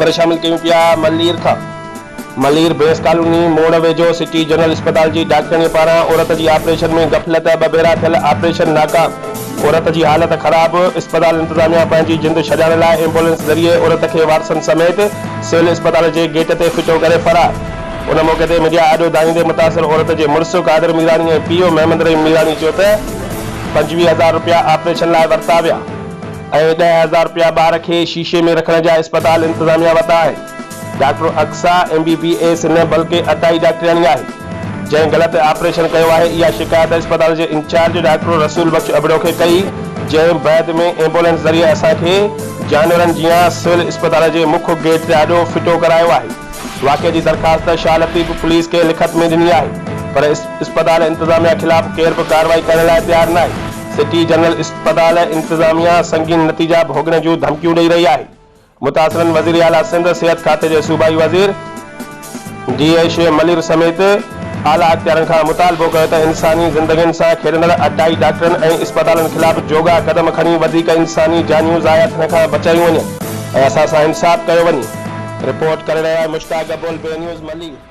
ख़बर शामिल कयूं पिया मलीर खां। मलीर बेस कॉलोनी मोड़ वेझो सिटी जनरल अस्पताल जी डॉक्टरनि पारां औरत जी ऑपरेशन में गफ़लत, ब भेरा थियल ऑपरेशन नाकाम। औरत जी हालत ख़राब। अस्पताल इंतजामिया पंहिंजी जिंद छॾाइण लाइ एम्बुलेंस ज़रिए औरत खे वारसनि समेत सिविल अस्पताल जे गेट ते फिटो करे फरार। उन मौके ते मीडिया आॾो दाईंदे मुतासिर औरत जे मुड़ुसु कादिर मीरानी ऐं पीओ महमद रहीम मीरानी चयो त 25,000 रुपया ऑपरेशन लाइ वरिता विया ऐं 10,000 रुपया ॿार खे शीशे में रखण जा अस्पताल इंतजामिया वरिता आहिनि। डॉक्टर अक्सा MBBS न बल्कि अटाई डॉक्टरानी आहे जंहिं ग़लति ऑपरेशन कयो आहे। इहा शिकायत अस्पताल जे इंचार्ज डॉक्टर रसूल बख्श अबड़ो खे कई, जंहिं बैद में एम्बुलेंस ज़रिए असांखे जानवरनि जियां सिविल अस्पताल जे मुख्य गेट ते आॾो फिटो करायो आहे। वाक़े जी दरख़्वास्त शाह लतीफ़ पुलिस खे लिखत में ॾिनी आहे, पर अस्पताल इंतजामिया ख़िलाफ़ केर बि कार्रवाई करण लाइ तयार न आहे। सिटी जनरल अस्पताल इंतजामिया संगीन नतीजा भोगण जूं धमकियूं ॾेई रही आहे। मुतासिरन वज़ीर आला सिंध सिहत खाते जे सूबाई वज़ीर DH मलीर समेत आला अख्तियारनि खां मुतालबो कयो त इंसानी ज़िंदगियुनि सां खेॾंदड़ अटाई डॉक्टरनि ऐं अस्पतालनि ख़िलाफ़ जोगा क़दम खणी वधीक इंसानी जानियूं ज़ाया थियण खां बचायूं वञनि ऐं असां सां इंसाफ़ कयो वञे। रिपोर्ट करे रहिया मुश्ताक अबुल, बे न्यूज़ मलीर।